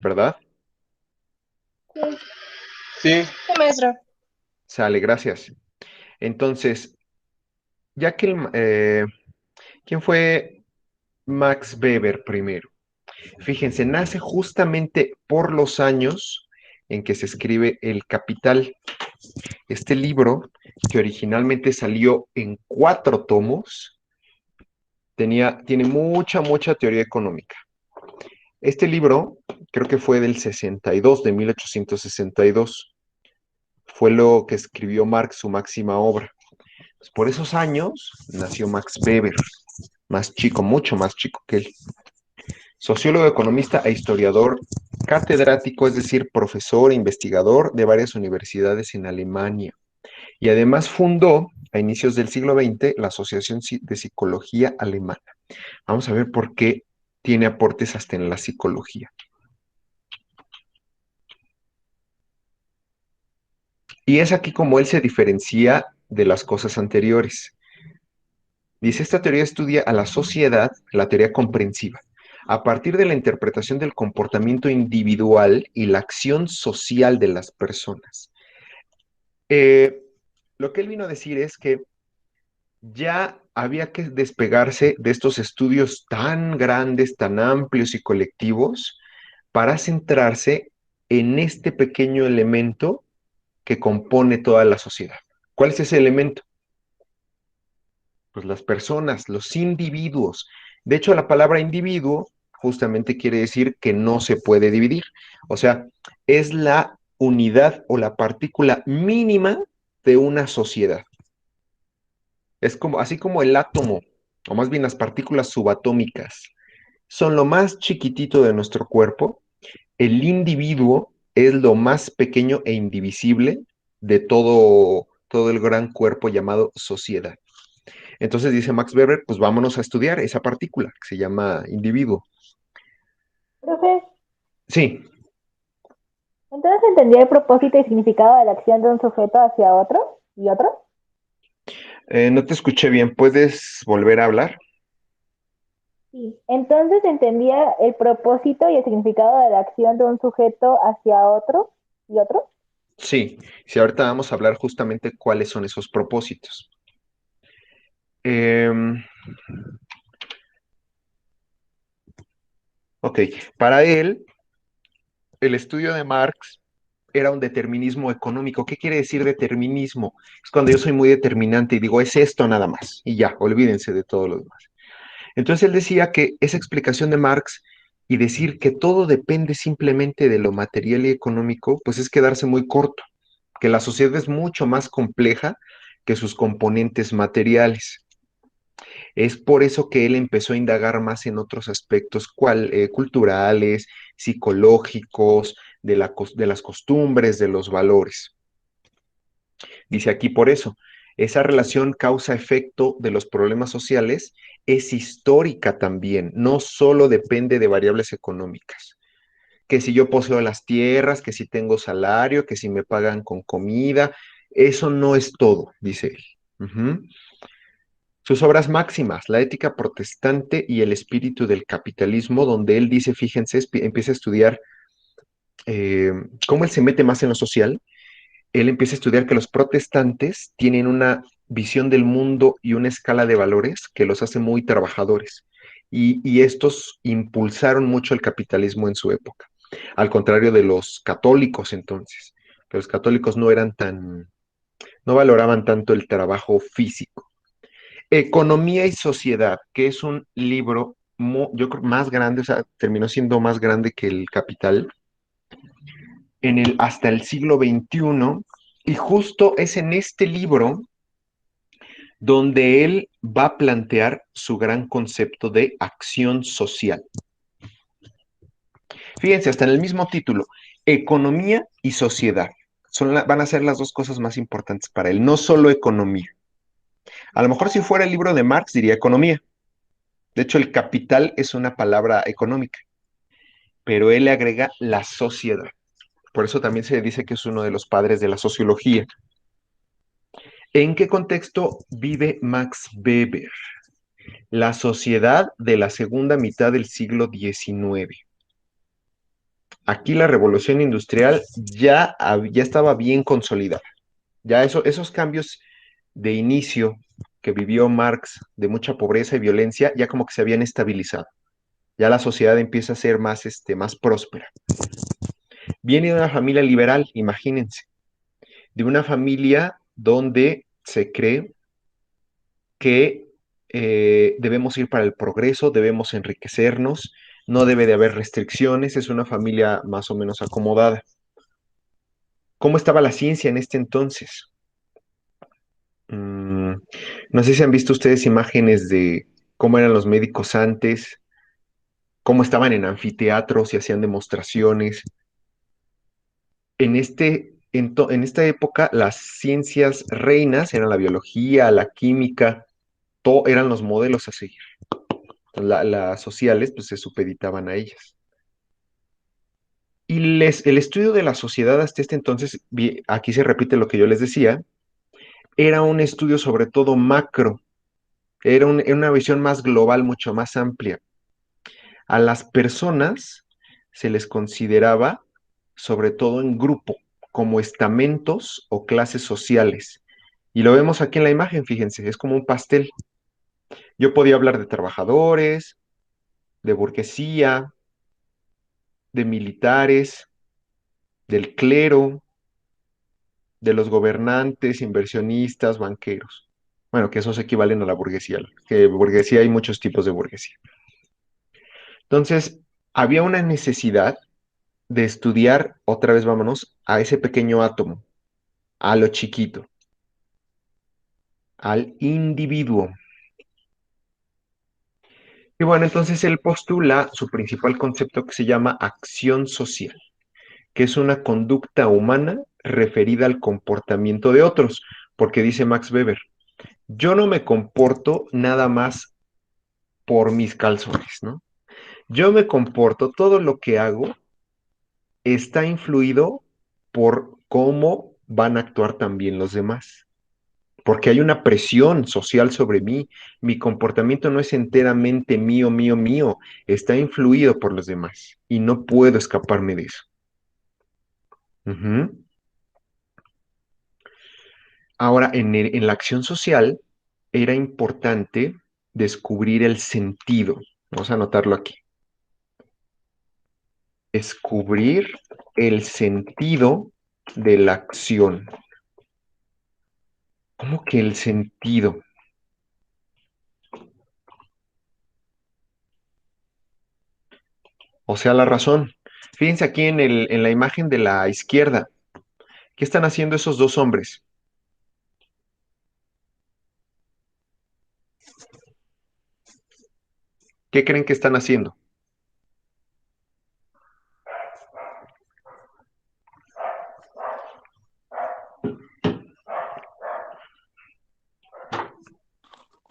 ¿verdad? Sí, Sí. sí, maestro. Sale, gracias. Entonces, ya que ¿quién fue Max Weber primero? Fíjense, nace justamente por los años en que se escribe El Capital. Este libro, que originalmente salió en 4 tomos, tiene mucha teoría económica. Este libro creo que fue del 62, de 1862. Fue lo que escribió Marx, su máxima obra. Pues por esos años nació Max Weber, más chico, mucho más chico que él. Sociólogo, economista e historiador, catedrático, es decir, profesor e investigador de varias universidades en Alemania. Y además fundó, a inicios del siglo XX, la Asociación de Psicología Alemana. Vamos a ver por qué tiene aportes hasta en la psicología. Y es aquí como él se diferencia de las cosas anteriores. Dice, esta teoría estudia a la sociedad, la teoría comprensiva, a partir de la interpretación del comportamiento individual y la acción social de las personas. Eh, lo que él vino a decir es que ya había que despegarse de estos estudios tan grandes, tan amplios y colectivos para centrarse en este pequeño elemento que compone toda la sociedad. ¿Cuál es ese elemento? Pues las personas, los individuos. De hecho, la palabra individuo justamente quiere decir que no se puede dividir. O sea, es la unidad o la partícula mínima de una sociedad. Es como, así como el átomo, o más bien las partículas subatómicas, son lo más chiquitito de nuestro cuerpo, el individuo es lo más pequeño e indivisible de todo el gran cuerpo llamado sociedad. Entonces dice Max Weber, pues vámonos a estudiar esa partícula que se llama individuo. Profe, Sí, ¿entonces entendía el propósito y significado de la acción de un sujeto hacia otro y otro? no te escuché bien, ¿puedes volver a hablar? Sí. Entonces entendía el propósito y el significado de la acción de un sujeto hacia otro y otro. Sí, sí, ahorita vamos a hablar justamente cuáles son esos propósitos. Em, ok, para él, el estudio de Marx era un determinismo económico. ¿Qué quiere decir determinismo? Es cuando yo soy muy determinante y digo, es esto nada más, y ya, olvídense de todo lo demás. Entonces él decía que esa explicación de Marx y decir que todo depende simplemente de lo material y económico, pues es quedarse muy corto, que la sociedad es mucho más compleja que sus componentes materiales. Es por eso que él empezó a indagar más en otros aspectos culturales, psicológicos, de las costumbres, de los valores. Dice aquí por eso, esa relación causa-efecto de los problemas sociales es histórica también, no solo depende de variables económicas. Que si yo poseo las tierras, que si tengo salario, que si me pagan con comida, eso no es todo, dice él. Ujú. Sus obras máximas, La ética protestante y el espíritu del capitalismo, donde él dice, fíjense, empieza a estudiar eh, cómo él se mete más en lo social. Él empieza a estudiar que los protestantes tienen una visión del mundo y una escala de valores que los hace muy trabajadores. Y estos impulsaron mucho el capitalismo en su época, al contrario de los católicos entonces. Los católicos no valoraban tanto el trabajo físico. Economía y Sociedad, que es un libro, yo creo, más grande, o sea, terminó siendo más grande que el Capital, hasta el siglo XXI, y justo es en este libro donde él va a plantear su gran concepto de acción social. Fíjense, hasta en el mismo título, Economía y Sociedad. Van a ser las dos cosas más importantes para él, no solo economía. A lo mejor si fuera el libro de Marx diría economía. De hecho, el capital es una palabra económica, pero él le agrega la sociedad. Por eso también se dice que es uno de los padres de la sociología. ¿En qué contexto vive Max Weber? La sociedad de la segunda mitad del siglo XIX. Aquí la revolución industrial ya estaba bien consolidada. Ya esos cambios de inicio que vivió Marx de mucha pobreza y violencia, ya como que se habían estabilizado. Ya la sociedad empieza a ser más, más próspera. Viene de una familia liberal, imagínense, de una familia donde se cree que debemos ir para el progreso, debemos enriquecernos, no debe de haber restricciones, es una familia más o menos acomodada. ¿Cómo estaba la ciencia en este entonces? Mm, no sé si han visto ustedes imágenes de cómo eran los médicos antes, cómo estaban en anfiteatros y hacían demostraciones. En esta época, las ciencias reinas eran la biología, la química, eran los modelos a seguir. Las sociales, pues se supeditaban a ellas. Y el estudio de la sociedad hasta este entonces, aquí se repite lo que yo les decía, era un estudio sobre todo macro, era una visión más global, mucho más amplia. A las personas se les consideraba, sobre todo en grupo, como estamentos o clases sociales. Y lo vemos aquí en la imagen, fíjense, es como un pastel. Yo podía hablar de trabajadores, de burguesía, de militares, del clero, de los gobernantes, inversionistas, banqueros. Bueno, que esos equivalen a la burguesía, que burguesía hay muchos tipos de burguesía. Entonces, había una necesidad de estudiar, otra vez vámonos, a ese pequeño átomo, a lo chiquito, al individuo. Y bueno, entonces él postula su principal concepto que se llama acción social, que es una conducta humana referida al comportamiento de otros, porque dice Max Weber, yo no me comporto nada más por mis calzones, ¿no? Yo me comporto, todo lo que hago está influido por cómo van a actuar también los demás, porque hay una presión social sobre mí. Mi comportamiento no es enteramente mío, mío, mío, está influido por los demás y no puedo escaparme de eso. Ujú. Ahora, en la acción social era importante descubrir el sentido. Vamos a anotarlo aquí. Descubrir el sentido de la acción. ¿Cómo que el sentido? O sea, la razón. Fíjense aquí en la imagen de la izquierda. ¿Qué están haciendo esos dos hombres? ¿Qué creen que están haciendo?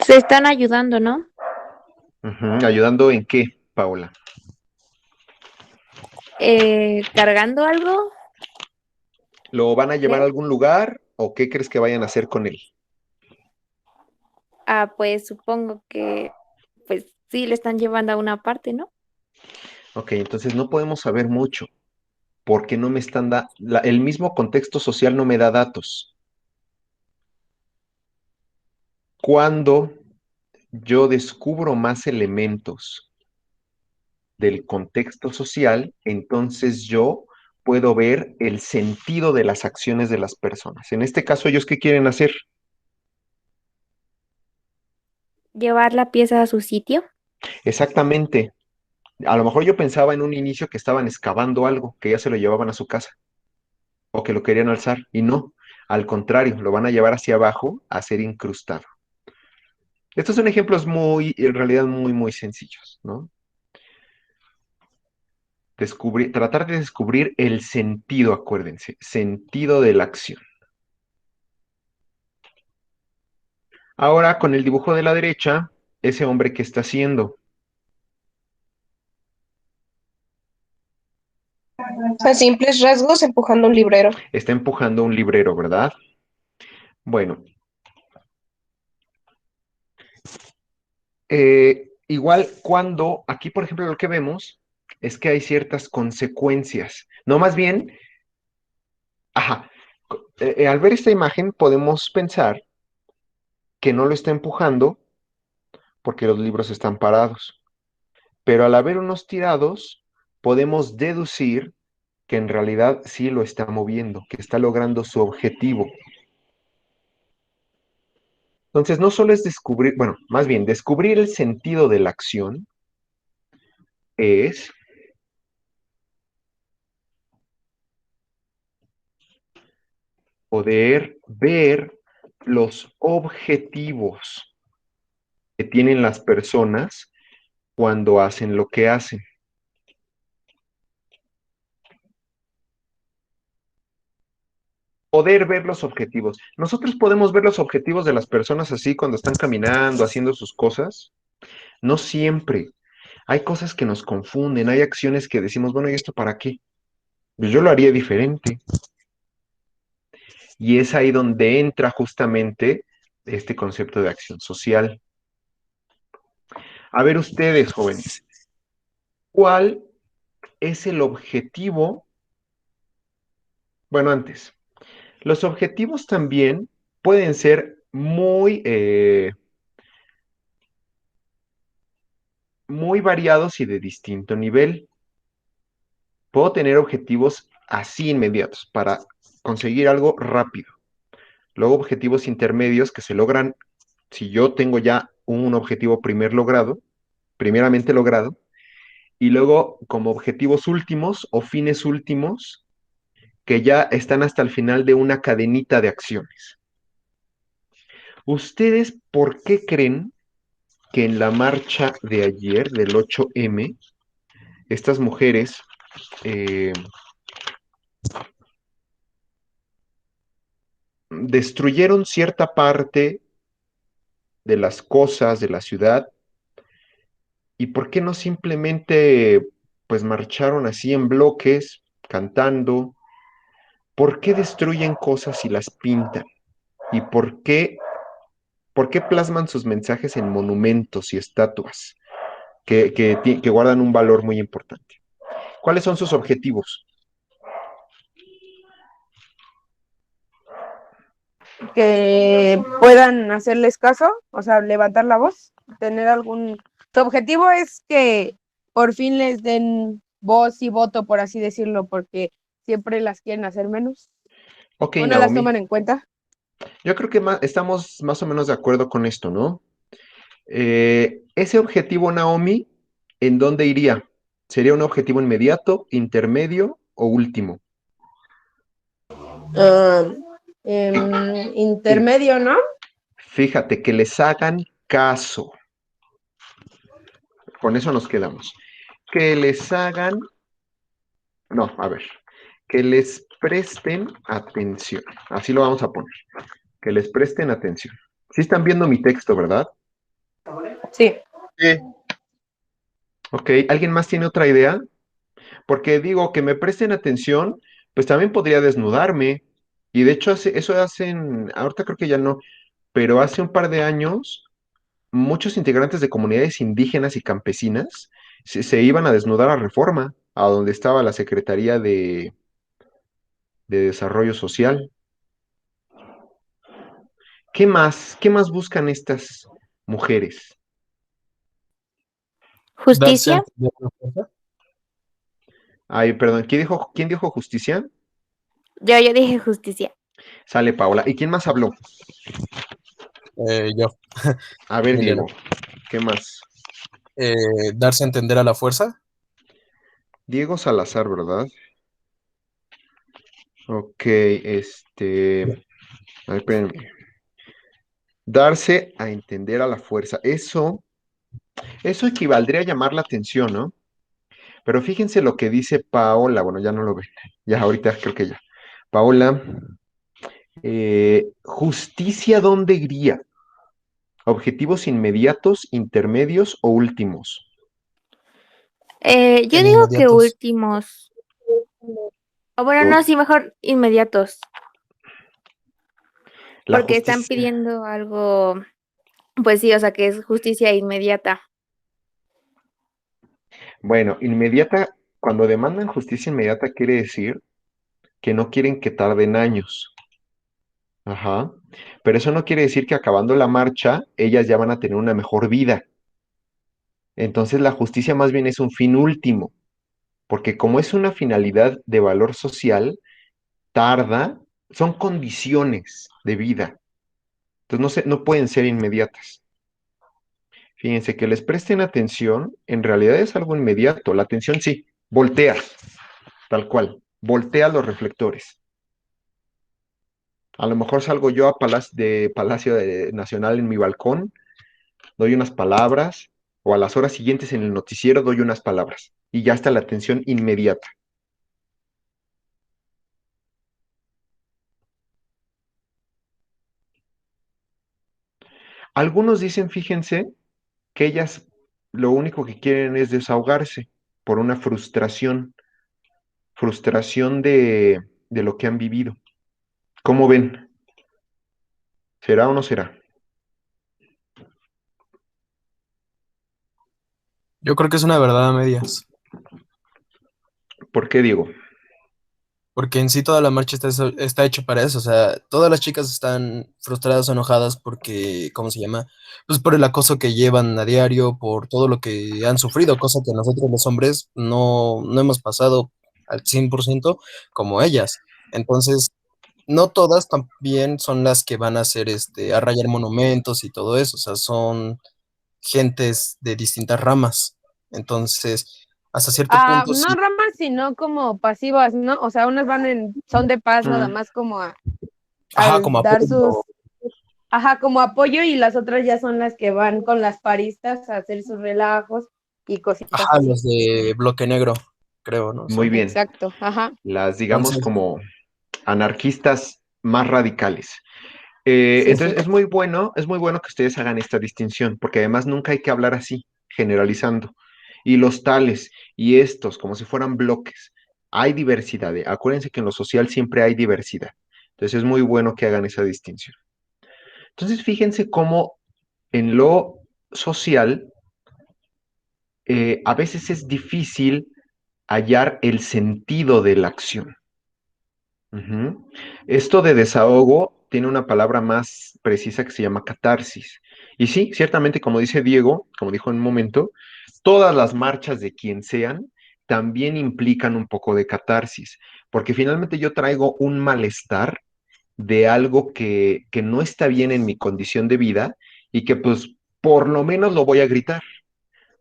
Se están ayudando, ¿no? Ujú, ¿ayudando en qué, Paula? Cargando algo, ¿Lo van a llevar a creo. algún lugar o qué crees que vayan a hacer con él? Ah, pues supongo que, pues sí, le están llevando a una parte, ¿no? Ok, entonces no podemos saber mucho porque no me están el mismo contexto social no me da datos. Cuando yo descubro más elementos del contexto social, entonces yo puedo ver el sentido de las acciones de las personas. En este caso, ¿ellos qué quieren hacer? Llevar la pieza a su sitio. Exactamente. A lo mejor yo pensaba en un inicio que estaban excavando algo, que ya se lo llevaban a su casa o que lo querían alzar y no. Al contrario, lo van a llevar hacia abajo a ser incrustado. Estos son ejemplos muy, en realidad muy, muy sencillos, ¿no? Tratar de descubrir el sentido, acuérdense, sentido de la acción. Ahora, con el dibujo de la derecha, ese hombre que está haciendo, A simples rasgos, empujando un librero. está empujando un librero, ¿verdad? Bueno, igual cuando, aquí por ejemplo lo que vemos es que hay ciertas consecuencias. No, más bien, ajá, al ver esta imagen podemos pensar que no lo está empujando porque los libros están parados. Pero al haber unos tirados, podemos deducir que en realidad sí lo está moviendo, que está logrando su objetivo. Entonces, no solo es descubrir, bueno, más bien descubrir el sentido de la acción es poder ver los objetivos que tienen las personas cuando hacen lo que hacen. Poder ver los objetivos. Nosotros podemos ver los objetivos de las personas así cuando están caminando, haciendo sus cosas. No siempre. Hay cosas que nos confunden, hay acciones que decimos, bueno, ¿y esto para qué? Pues yo lo haría diferente. Y es ahí donde entra justamente este concepto de acción social. A ver ustedes, jóvenes, ¿cuál es el objetivo? Bueno, antes, los objetivos también pueden ser muy variados y de distinto nivel. Puedo tener objetivos así inmediatos para conseguir algo rápido. Luego objetivos intermedios que se logran si yo tengo ya un objetivo primeramente logrado, y luego como objetivos últimos o fines últimos que ya están hasta el final de una cadenita de acciones. ¿Ustedes por qué creen que en la marcha de ayer, del 8M, estas mujeres destruyeron cierta parte de las cosas de la ciudad? ¿Y por qué no simplemente pues marcharon así en bloques, cantando? ¿Por qué destruyen cosas y las pintan? ¿Y por qué plasman sus mensajes en monumentos y estatuas que guardan un valor muy importante? ¿Cuáles son sus objetivos? Que puedan hacerles caso, o sea, levantar la voz, tener algún... Su objetivo es que por fin les den voz y voto, por así decirlo, porque siempre las quieren hacer menos Ok, o no las Naomi, toman en cuenta. yo creo que estamos más o menos de acuerdo con esto, ¿no? Ese objetivo, Naomi, ¿en dónde iría? ¿Sería un objetivo inmediato, intermedio o último? Ah, Que- intermedio, ¿no? Fíjate, que les hagan caso. Con eso nos quedamos. Que les hagan, no, a ver, que les presten atención. Así lo vamos a poner. Que les presten atención. Sí están viendo mi texto, ¿verdad? Sí. Sí. Ok, ¿alguien más tiene otra idea? Porque digo, que me presten atención, pues también podría desnudarme. Y de hecho, eso hacen, ahorita creo que ya no, pero hace un par de años, muchos integrantes de comunidades indígenas y campesinas se iban a desnudar a Reforma, a donde estaba la Secretaría de Desarrollo Social. ¿Qué más? ¿Qué más buscan estas mujeres? Darse a Justicia. entender la fuerza. Ay, perdón, ¿quién dijo justicia? Yo dije justicia. Sale Paola. ¿Y quién más habló? Yo, A ver, Emiliano. Diego, ¿qué más? Darse a entender a la fuerza. Diego Salazar, ¿verdad? Ok, a ver, espérenme. Darse a entender a la fuerza. Eso equivaldría a llamar la atención, ¿no? Pero fíjense lo que dice Paola. Bueno, ya no lo ven. Ya, ahorita creo que ya. Paola, justicia, ¿dónde iría? ¿Objetivos inmediatos, intermedios o últimos? Yo digo que Inmediatos. últimos. O bueno, no, sí, mejor inmediatos. La Porque están justicia. pidiendo algo, pues sí, o sea, que es justicia inmediata. Bueno, inmediata, cuando demandan justicia inmediata quiere decir que no quieren que tarden años. Ajá. Pero eso no quiere decir que acabando la marcha, ellas ya van a tener una mejor vida. Entonces la justicia más bien es un fin último, porque como es una finalidad de valor social, tarda, son condiciones de vida. Entonces no pueden ser inmediatas. Fíjense que les presten atención, en realidad es algo inmediato. La atención sí, voltea, tal cual, voltea los reflectores. A lo mejor salgo yo a de Nacional en mi balcón, doy unas palabras, o a las horas siguientes en el noticiero doy unas palabras, y ya está la atención inmediata. Algunos dicen, fíjense, que ellas lo único que quieren es desahogarse por una frustración de lo que han vivido. ¿Cómo ven? ¿Será o no será? Yo creo que es una verdad a medias, ¿Por qué digo? porque en sí toda la marcha está hecho para eso, o sea, todas las chicas están frustradas o enojadas porque, ¿cómo se llama? Pues por el acoso que llevan a diario, por todo lo que han sufrido, cosa que nosotros los hombres no hemos pasado al 100% como ellas. Entonces, no todas también son las que van a hacer a rayar monumentos y todo eso, o sea, son gentes de distintas ramas. Entonces, hasta cierto punto No sí, ramas, sino como pasivas, ¿no? O sea, unas van son de paz nada Mm, más como a ajá, como dar apoyo, sus, ajá, como apoyo y las otras ya son las que van con las paristas a hacer sus relajos y cositas ajá, así. los de bloque negro, creo, ¿no? muy Son. bien. Exacto, ajá. Las, digamos, Entonces, como anarquistas más radicales. sí, sí. Entonces, es muy bueno que ustedes hagan esta distinción, porque además nunca hay que hablar así, generalizando. Y los tales y estos, como si fueran bloques. Hay diversidad. Acuérdense que en lo social siempre hay diversidad. Entonces, es muy bueno que hagan esa distinción. Entonces, fíjense cómo en lo social a veces es difícil hallar el sentido de la acción. Ujú. Esto de desahogo tiene una palabra más precisa que se llama catarsis. Y sí, ciertamente, como dice Diego, como dijo en un momento, todas las marchas de quien sean también implican un poco de catarsis, porque finalmente yo traigo un malestar de algo que no está bien en mi condición de vida y que pues por lo menos lo voy a gritar.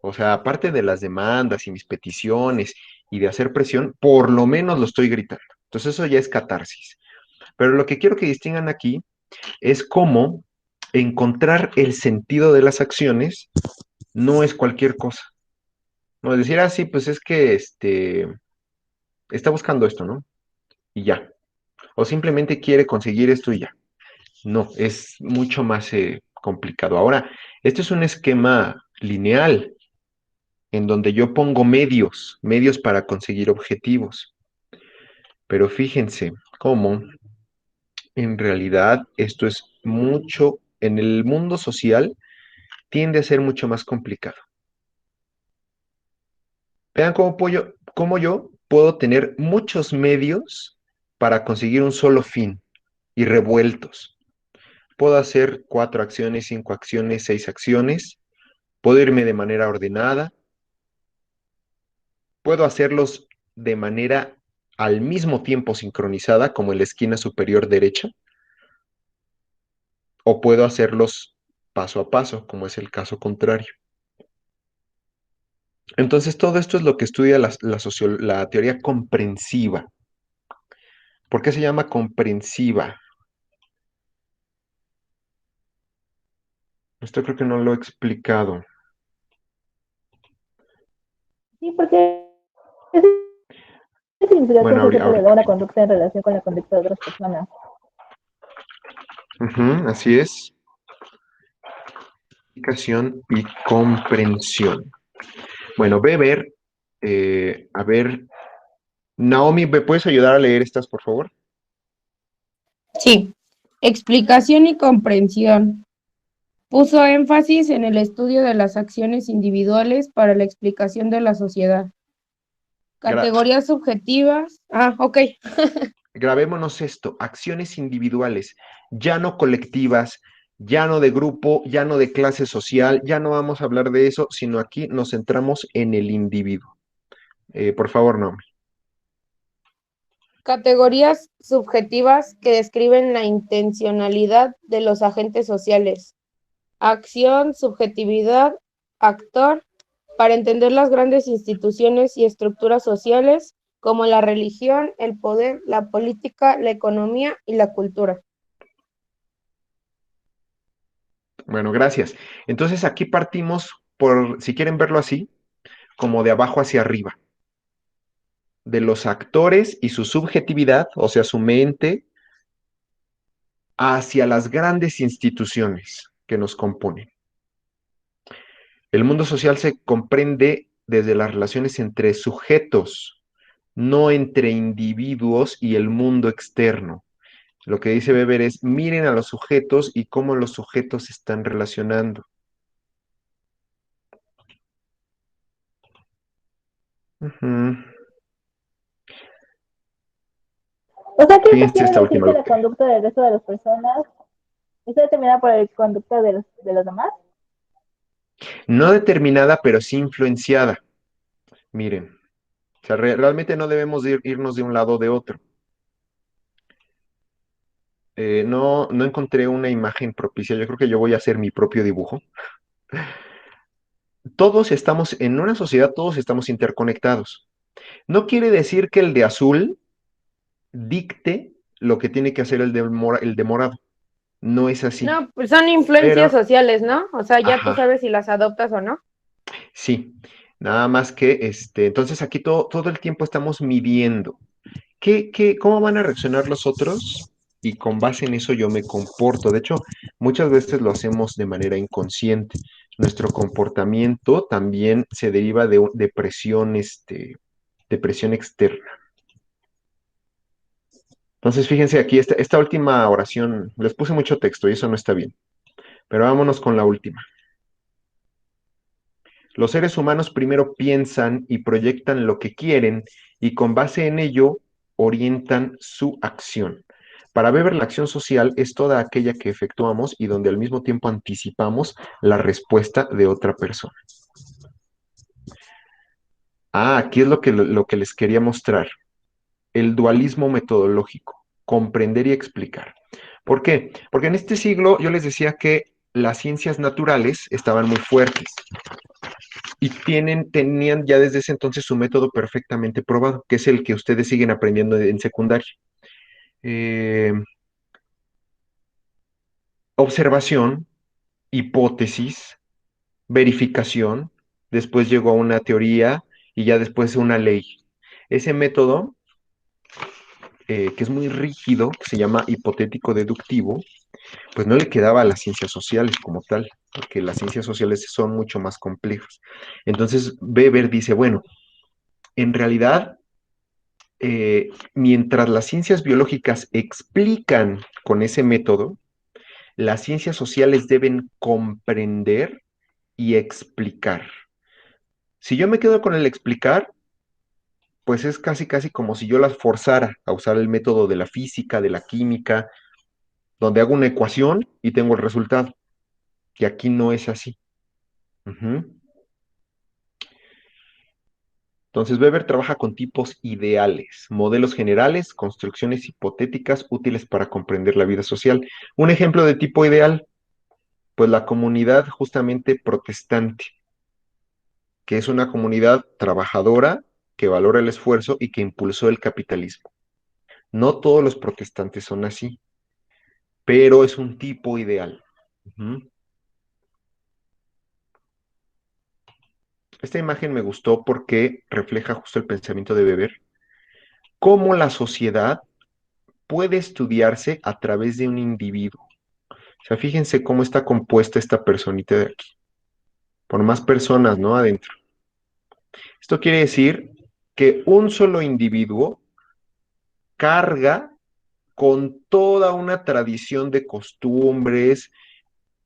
O sea, aparte de las demandas y mis peticiones y de hacer presión, por lo menos lo estoy gritando. Entonces eso ya es catarsis. Pero lo que quiero que distingan aquí es cómo encontrar el sentido de las acciones no es cualquier cosa. No es decir, ah, sí, pues es que está buscando esto, ¿no? Y ya. O simplemente quiere conseguir esto y ya. No, es mucho más complicado. Ahora, esto es un esquema lineal en donde yo pongo medios para conseguir objetivos. Pero fíjense cómo en realidad esto es mucho, en el mundo social tiende a ser mucho más complicado. Vean cómo yo puedo tener muchos medios para conseguir un solo fin y revueltos. Puedo hacer 4 acciones, 5 acciones, 6 acciones. Puedo irme de manera ordenada. Puedo hacerlos de manera al mismo tiempo sincronizada, como en la esquina superior derecha, o puedo hacerlos paso a paso, como es el caso contrario. Entonces, todo esto es lo que estudia la teoría comprensiva. ¿Por qué se llama comprensiva? Esto creo que no lo he explicado. Sí, porque significa que Bueno, un sujeto de ahorita. una conducta en relación con la conducta de otras personas. Ujú, así es. Comunicación y comprensión. Bueno, Weber, a ver, Naomi, ¿me puedes ayudar a leer estas, por favor? Sí. Explicación y comprensión. Puso énfasis en el estudio de las acciones individuales para la explicación de la sociedad. Gra- Categorías subjetivas. Ah, ok. Grabémonos esto, acciones individuales, ya no colectivas, ya no de grupo, ya no de clase social, ya no vamos a hablar de eso, sino aquí nos centramos en el individuo. Por favor, Naomi. Categorías subjetivas que describen la intencionalidad de los agentes sociales. Acción, subjetividad, actor, para entender las grandes instituciones y estructuras sociales como la religión, el poder, la política, la economía y la cultura. Bueno, gracias. Entonces aquí partimos por, si quieren verlo así, como de abajo hacia arriba, de los actores y su subjetividad, o sea, su mente, hacia las grandes instituciones que nos componen. El mundo social se comprende desde las relaciones entre sujetos, no entre individuos y el mundo externo. Lo que dice Weber es, miren a los sujetos y cómo los sujetos se están relacionando. Ujú. O sea que esto Fíjense quiere esta decir última. que la conducta del resto de las personas está determinada por la conducta de los demás. No determinada, pero sí influenciada. Miren, o sea, realmente no debemos irnos de un lado o de otro. No encontré una imagen propicia. Yo creo que yo voy a hacer mi propio dibujo. Todos estamos, en una sociedad, todos estamos interconectados. No quiere decir que el de azul dicte lo que tiene que hacer el de morado. No es así. No, pues son influencias Pero, sociales, ¿no? O sea, ya tú ajá, sabes si las adoptas o no. sí. Nada más que, entonces aquí todo el tiempo estamos midiendo. ¿Cómo van a reaccionar los otros? Y con base en eso yo me comporto. De hecho, muchas veces lo hacemos de manera inconsciente. Nuestro comportamiento también se deriva de presión, de presión externa. Entonces, fíjense aquí, esta última oración, les puse mucho texto y eso no está bien. Pero vámonos con la última. Los seres humanos primero piensan y proyectan lo que quieren y con base en ello orientan su acción. Para Weber, la acción social es toda aquella que efectuamos y donde al mismo tiempo anticipamos la respuesta de otra persona. Aquí es lo que les quería mostrar. El dualismo metodológico, comprender y explicar. ¿Por qué? Porque en este siglo yo les decía que las ciencias naturales estaban muy fuertes y tenían ya desde ese entonces su método perfectamente probado, que es el que ustedes siguen aprendiendo en secundaria. Eh, Observación, hipótesis, verificación, después llegó a una teoría y ya después una ley. Ese método, que es muy rígido, que se llama hipotético deductivo, pues no le quedaba a las ciencias sociales como tal, porque las ciencias sociales son mucho más complejas. Entonces Weber dice, bueno, en realidad mientras las ciencias biológicas explican con ese método, las ciencias sociales deben comprender y explicar. Si yo me quedo con el explicar, pues es casi casi como si yo las forzara a usar el método de la física, de la química, donde hago una ecuación y tengo el resultado. Y aquí no es así. Ujú. Entonces, Weber trabaja con tipos ideales, modelos generales, construcciones hipotéticas útiles para comprender la vida social. Un ejemplo de tipo ideal, pues la comunidad justamente protestante, que es una comunidad trabajadora que valora el esfuerzo y que impulsó el capitalismo. No todos los protestantes son así, pero es un tipo ideal. Ujú. Esta imagen me gustó porque refleja justo el pensamiento de Weber, cómo la sociedad puede estudiarse a través de un individuo. O sea, fíjense cómo está compuesta esta personita de aquí, por más personas, ¿no? Adentro. Esto quiere decir que un solo individuo carga con toda una tradición de costumbres,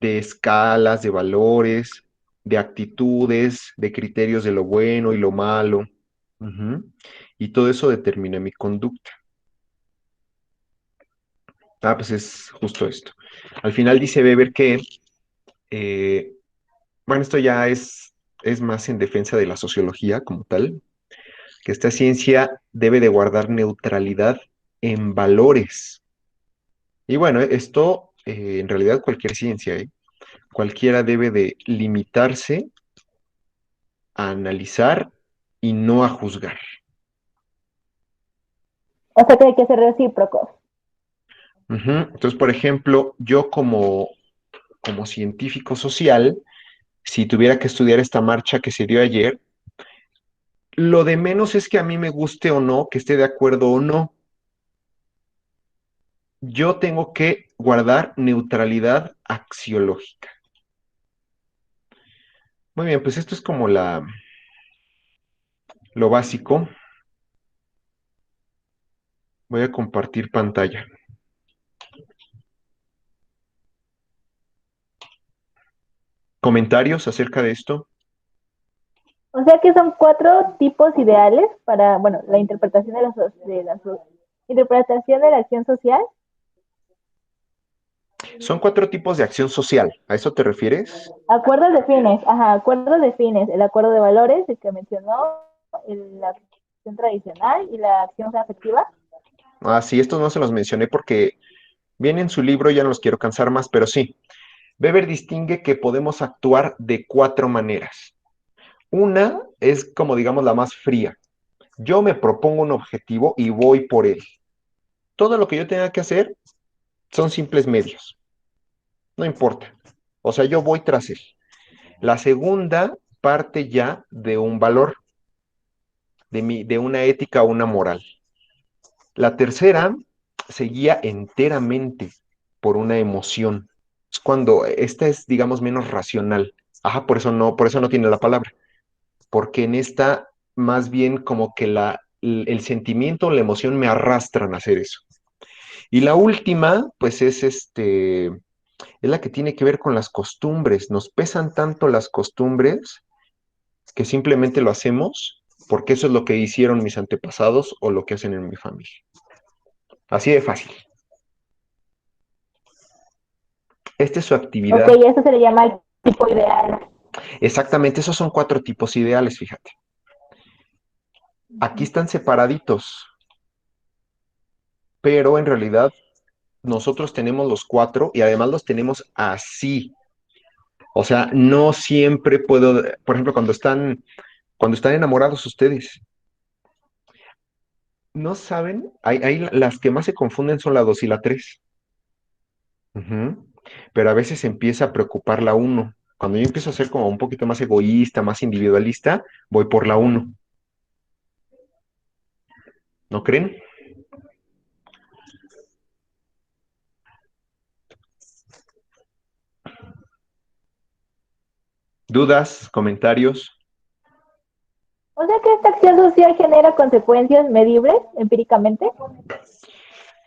de escalas, de valores, de actitudes, de criterios de lo bueno y lo malo. Ujú. Y todo eso determina mi conducta. Ah, pues es justo esto. Al final dice Weber que, eh, bueno, esto ya es más en defensa de la sociología como tal, que esta ciencia debe de guardar neutralidad en valores. Y bueno, esto en realidad cualquier ciencia, ¿eh? Cualquiera debe de limitarse a analizar y no a juzgar. O sea que hay que ser recíprocos. Ujú. Entonces, por ejemplo, yo como científico social, si tuviera que estudiar esta marcha que se dio ayer, lo de menos es que a mí me guste o no, que esté de acuerdo o no. Yo tengo que guardar neutralidad axiológica. Muy bien, pues esto es como lo básico. Voy a compartir pantalla. ¿Comentarios acerca de esto? O sea que son 4 tipos ideales para, bueno, la interpretación de la interpretación de la acción social. Son 4 tipos de acción social. ¿A eso te refieres? Acuerdos de fines, ajá, acuerdos de fines, el acuerdo de valores, el que mencionó, la acción tradicional y la acción afectiva. Ah, sí, estos no se los mencioné porque viene en su libro, ya no los quiero cansar más, pero sí. Weber distingue que podemos actuar de 4 maneras. Una es como digamos la más fría. Yo me propongo un objetivo y voy por él. Todo lo que yo tenga que hacer son simples medios. No importa. O sea, yo voy tras él. La segunda parte ya de un valor, de una ética o una moral. La tercera se guía enteramente por una emoción. Es cuando esta es, digamos, menos racional. Ajá, por eso no tiene la palabra. Porque en esta, más bien como que el sentimiento o la emoción me arrastran a hacer eso. Y la última, pues es la que tiene que ver con las costumbres. Nos pesan tanto las costumbres que simplemente lo hacemos porque eso es lo que hicieron mis antepasados o lo que hacen en mi familia. Así de fácil. Esta es su Ok, actividad. eso se le llama el tipo ideal. Exactamente, esos son 4 tipos ideales, fíjate. Aquí están separaditos, pero en realidad nosotros tenemos los 4 y además los tenemos así. O sea, no siempre puedo, por ejemplo, cuando están enamorados ustedes, no saben, hay las que más se confunden son la 2 y la 3. Ujú. Pero a veces empieza a preocupar la uno. Cuando yo empiezo a ser como un poquito más egoísta, más individualista, voy por la uno. ¿No creen? ¿Dudas? ¿Comentarios? O sea que esta acción social genera consecuencias medibles empíricamente,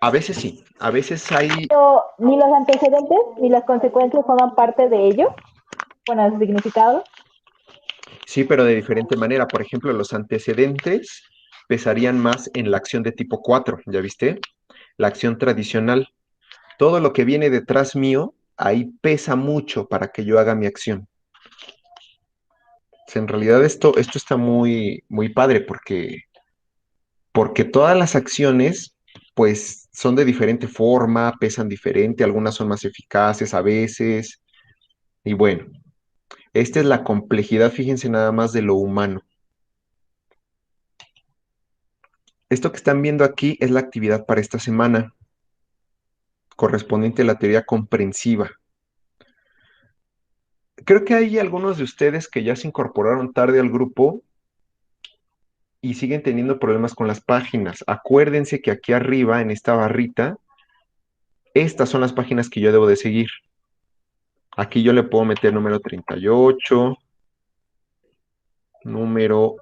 A veces sí, a veces hay, pero ni los antecedentes ni las consecuencias forman parte de ello, bueno, su significado. sí, pero de diferente manera. Por ejemplo, los antecedentes pesarían más en la acción de tipo 4, ¿ya viste? La acción tradicional. Todo lo que viene detrás mío, ahí pesa mucho para que yo haga mi acción. O sea, en realidad esto está muy, muy padre porque todas las acciones, pues, son de diferente forma, pesan diferente, algunas son más eficaces a veces. Y bueno, esta es la complejidad, fíjense nada más de lo humano. Esto que están viendo aquí es la actividad para esta semana, correspondiente a la teoría comprensiva. Creo que hay algunos de ustedes que ya se incorporaron tarde al grupo y siguen teniendo problemas con las páginas. Acuérdense que aquí arriba, en esta barrita, estas son las páginas que yo debo de seguir. Aquí yo le puedo meter número 38, número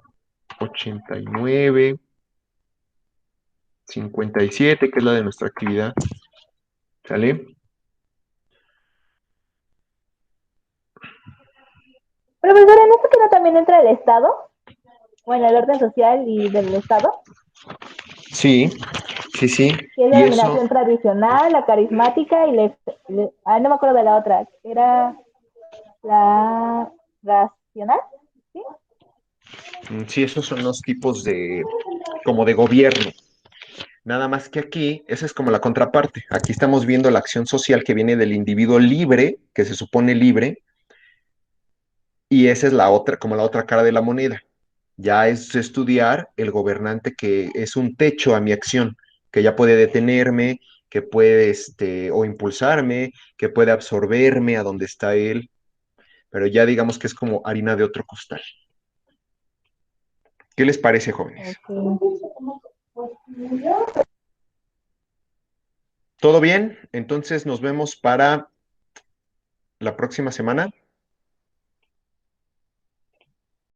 89, 57, que es la de nuestra actividad. ¿Sale? Profesor, ¿en esto que no también entra el Estado? Bueno, el orden social y del Estado, Sí, sí, sí. que es la Y eso, dominación tradicional, la carismática y no me acuerdo de la otra, era la racional, ¿sí? sí, esos son los tipos como de gobierno. Nada más que aquí, esa es como la contraparte. Aquí estamos viendo la acción social que viene del individuo libre, que se supone libre, y esa es la otra, como la otra cara de la moneda. Ya es estudiar el gobernante que es un techo a mi acción, que ya puede detenerme, que puede, o impulsarme, que puede absorberme a donde está él, pero ya digamos que es como harina de otro costal. ¿Qué les parece, jóvenes? ¿Todo bien? Entonces nos vemos para la próxima semana.